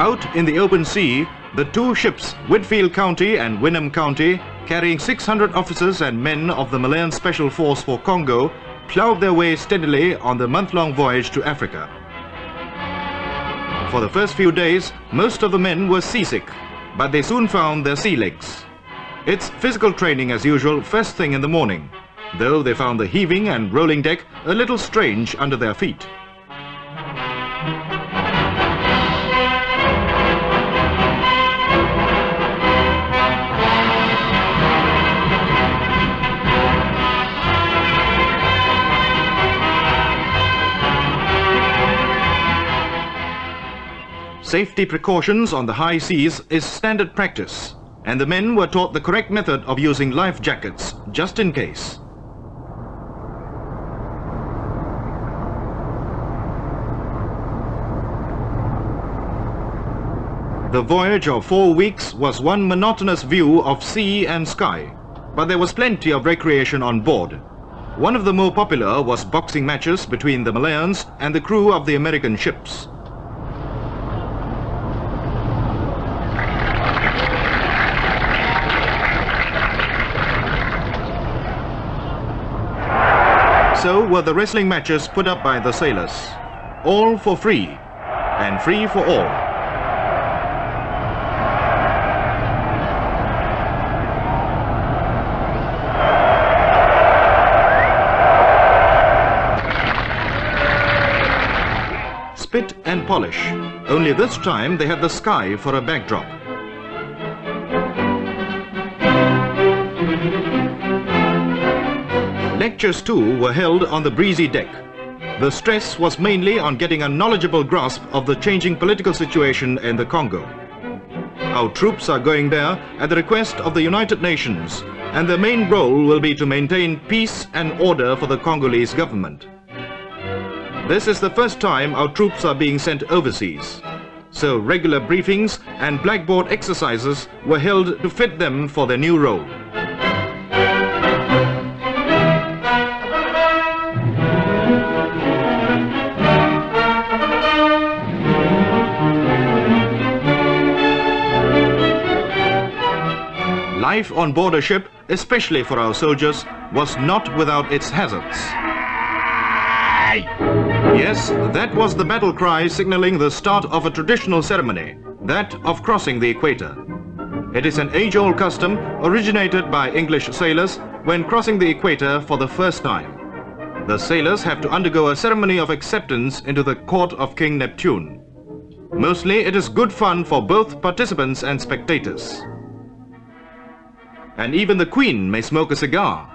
Out in the open sea, the two ships, Whitfield County and Wynnum County, carrying 600 officers and men of the Malayan Special Force for Congo, ploughed their way steadily on the month-long voyage to Africa. For the first few days, most of the men were seasick, but they soon found their sea legs. It's physical training as usual first thing in the morning, though they found the heaving and rolling deck a little strange under their feet. Safety precautions on the high seas is standard practice, and the men were taught the correct method of using life jackets, just in case. The voyage of 4 weeks was one monotonous view of sea and sky, but there was plenty of recreation on board. One of the more popular was boxing matches between the Malayans and the crew of the American ships. So were the wrestling matches put up by the sailors, all for free, and free for all. Spit and polish, only this time they had the sky for a backdrop. Lectures too were held on the breezy deck. The stress was mainly on getting a knowledgeable grasp of the changing political situation in the Congo. Our troops are going there at the request of the United Nations, and their main role will be to maintain peace and order for the Congolese government. This is the first time our troops are being sent overseas, so regular briefings and blackboard exercises were held to fit them for their new role. Life on board a ship, especially for our soldiers, was not without its hazards. Yes, that was the battle cry signaling the start of a traditional ceremony, that of crossing the equator. It is an age-old custom originated by English sailors when crossing the equator for the first time. The sailors have to undergo a ceremony of acceptance into the court of King Neptune. Mostly it is good fun for both participants and spectators. And even the Queen may smoke a cigar.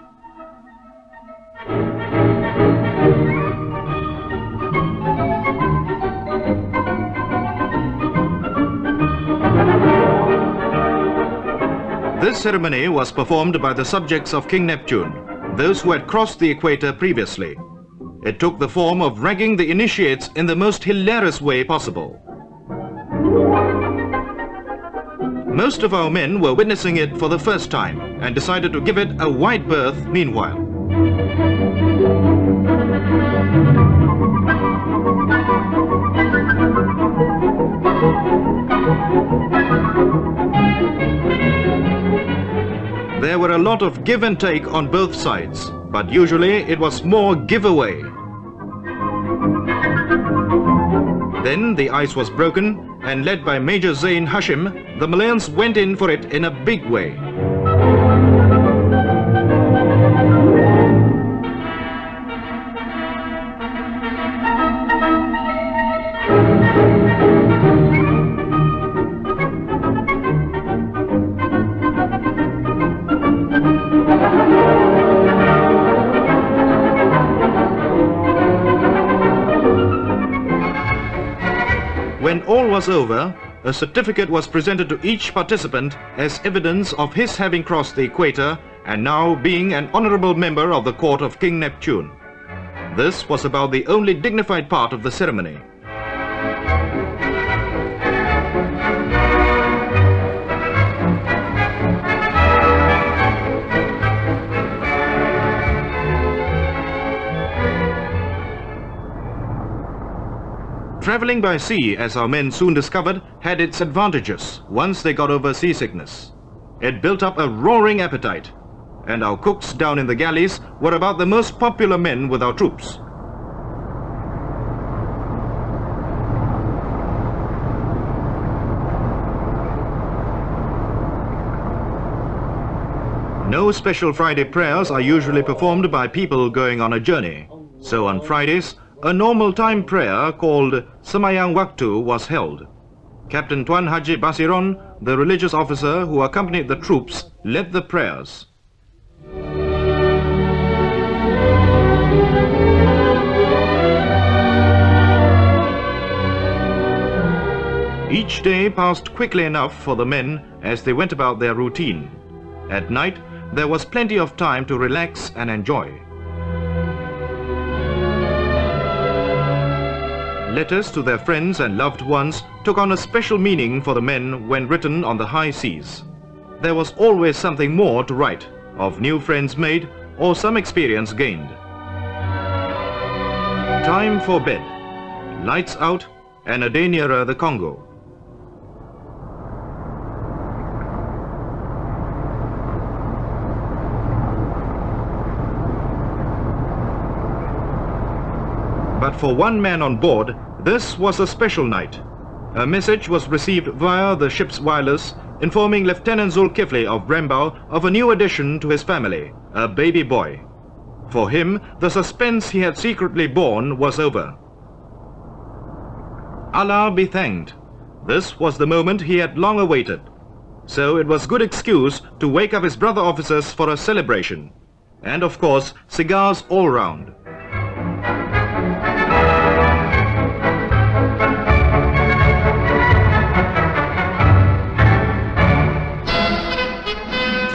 This ceremony was performed by the subjects of King Neptune, those who had crossed the equator previously. It took the form of ragging the initiates in the most hilarious way possible. Most of our men were witnessing it for the first time and decided to give it a wide berth meanwhile. There were a lot of give and take on both sides, but usually it was more giveaway. Then the ice was broken, and led by Major Zain Hashim, the Malayans went in for it in a big way. When all was over, a certificate was presented to each participant as evidence of his having crossed the equator and now being an honorable member of the court of King Neptune. This was about the only dignified part of the ceremony. Travelling by sea, as our men soon discovered, had its advantages once they got over seasickness. It built up a roaring appetite, and our cooks down in the galleys were about the most popular men with our troops. No special Friday prayers are usually performed by people going on a journey. So on Fridays, a normal time prayer called Semayang Waktu was held. Captain Tuan Haji Basiron, the religious officer who accompanied the troops, led the prayers. Each day passed quickly enough for the men as they went about their routine. At night, there was plenty of time to relax and enjoy. Letters to their friends and loved ones took on a special meaning for the men when written on the high seas. There was always something more to write, of new friends made or some experience gained. Time for bed, lights out, and a day nearer the Congo. But for one man on board, this was a special night. A message was received via the ship's wireless informing Lieutenant Zulkifli of Brembao of a new addition to his family, a baby boy. For him, the suspense he had secretly borne was over. Allah be thanked. This was the moment he had long awaited. So it was good excuse to wake up his brother officers for a celebration. And of course, cigars all round.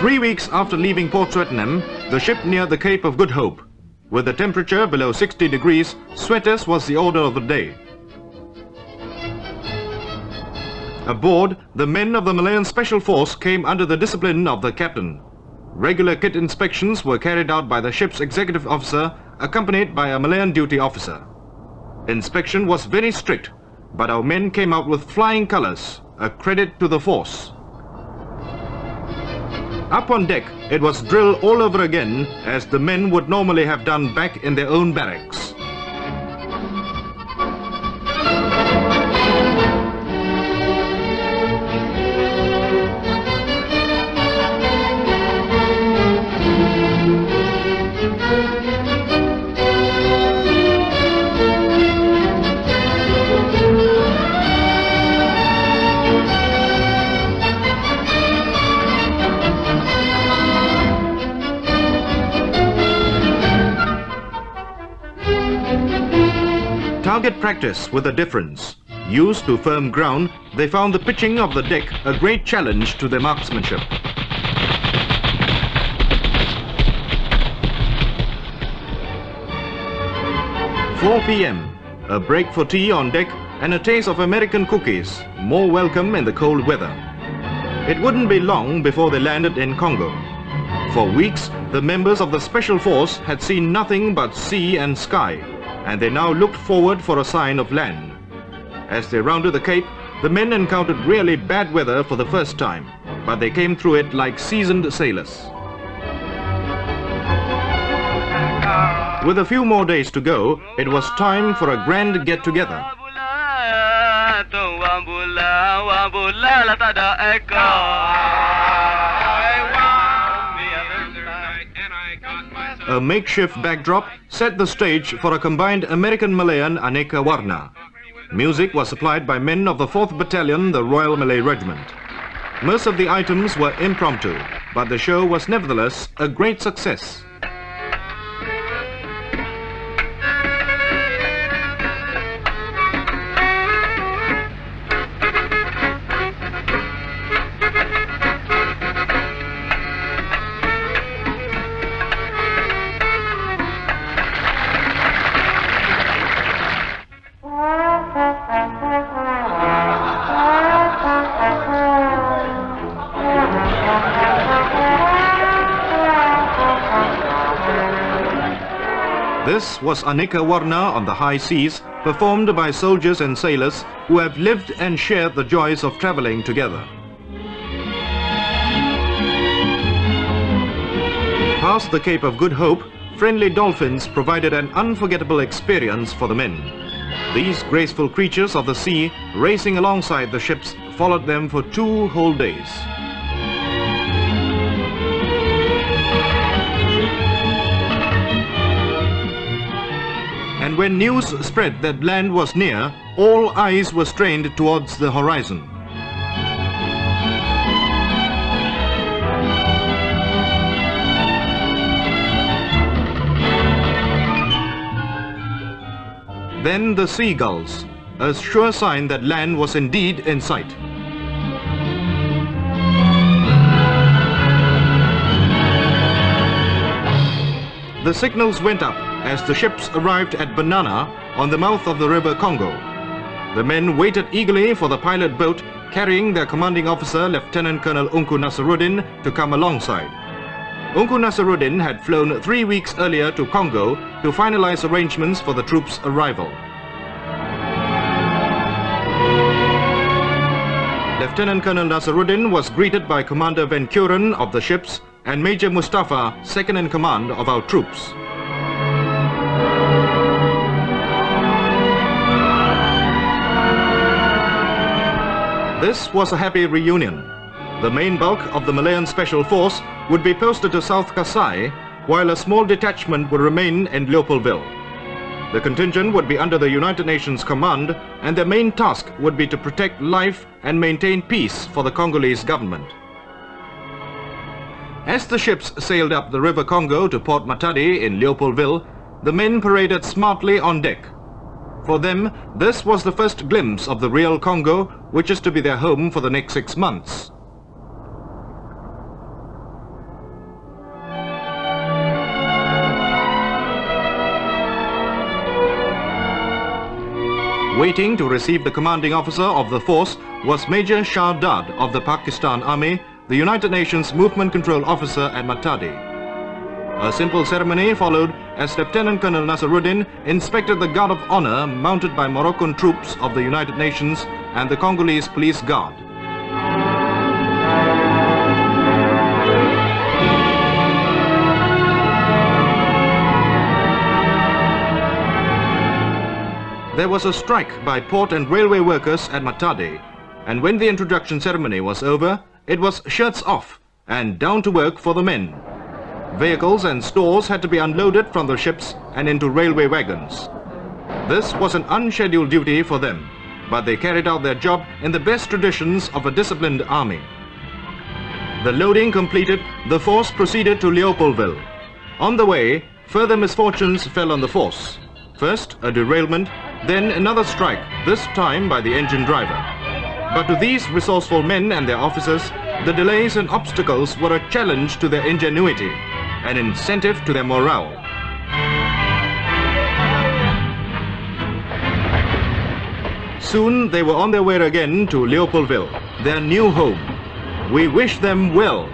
Three weeks after leaving Port Swettenham, the ship neared the Cape of Good Hope. With the temperature below 60 degrees, sweaters was the order of the day. Aboard, the men of the Malayan Special Force came under the discipline of the captain. Regular kit inspections were carried out by the ship's executive officer, accompanied by a Malayan duty officer. Inspection was very strict, but our men came out with flying colors, a credit to the force. Up on deck, it was drill all over again, as the men would normally have done back in their own barracks. Target practice with a difference. Used to firm ground, they found the pitching of the deck a great challenge to their marksmanship. 4 p.m. A break for tea on deck and a taste of American cookies, more welcome in the cold weather. It wouldn't be long before they landed in Congo. For weeks, the members of the Special Force had seen nothing but sea and sky, and they now looked forward for a sign of land. As they rounded the Cape, the men encountered really bad weather for the first time, but they came through it like seasoned sailors. With a few more days to go, it was time for a grand get-together. A makeshift backdrop set the stage for a combined American-Malayan Anika Warna. Music was supplied by men of the 4th Battalion, the Royal Malay Regiment. Most of the items were impromptu, but the show was nevertheless a great success. This was Anika Warna on the high seas, performed by soldiers and sailors who have lived and shared the joys of traveling together. Past the Cape of Good Hope, friendly dolphins provided an unforgettable experience for the men. These graceful creatures of the sea, racing alongside the ships, followed them for 2 whole days. And when news spread that land was near, all eyes were strained towards the horizon. Then the seagulls, a sure sign that land was indeed in sight. The signals went up as the ships arrived at Banana on the mouth of the river Congo. The men waited eagerly for the pilot boat carrying their commanding officer, Lieutenant Colonel Unku Nasaruddin, to come alongside. Unku Nasaruddin had flown 3 weeks earlier to Congo to finalize arrangements for the troops' arrival. Lieutenant Colonel Nasaruddin was greeted by Commander Van Kuren of the ships and Major Mustafa, second in command of our troops. This was a happy reunion. The main bulk of the Malayan Special Force would be posted to South Kasai, while a small detachment would remain in Leopoldville. The contingent would be under the United Nations command, and their main task would be to protect life and maintain peace for the Congolese government. As the ships sailed up the River Congo to Port Matadi in Leopoldville, the men paraded smartly on deck. For them, this was the first glimpse of the real Congo, which is to be their home for the next 6 months. Waiting to receive the commanding officer of the force was Major Shah Dad of the Pakistan Army, the United Nations Movement Control Officer at Matadi. A simple ceremony followed as Lieutenant Colonel Nasaruddin inspected the Guard of Honor mounted by Moroccan troops of the United Nations and the Congolese Police Guard. There was a strike by port and railway workers at Matadi, and when the introduction ceremony was over, it was shirts off and down to work for the men. Vehicles and stores had to be unloaded from the ships and into railway wagons. This was an unscheduled duty for them, but they carried out their job in the best traditions of a disciplined army. The loading completed, the force proceeded to Leopoldville. On the way, further misfortunes fell on the force. First, a derailment, then another strike, this time by the engine driver. But to these resourceful men and their officers, the delays and obstacles were a challenge to their ingenuity, an incentive to their morale. Soon they were on their way again to Leopoldville, their new home. We wish them well.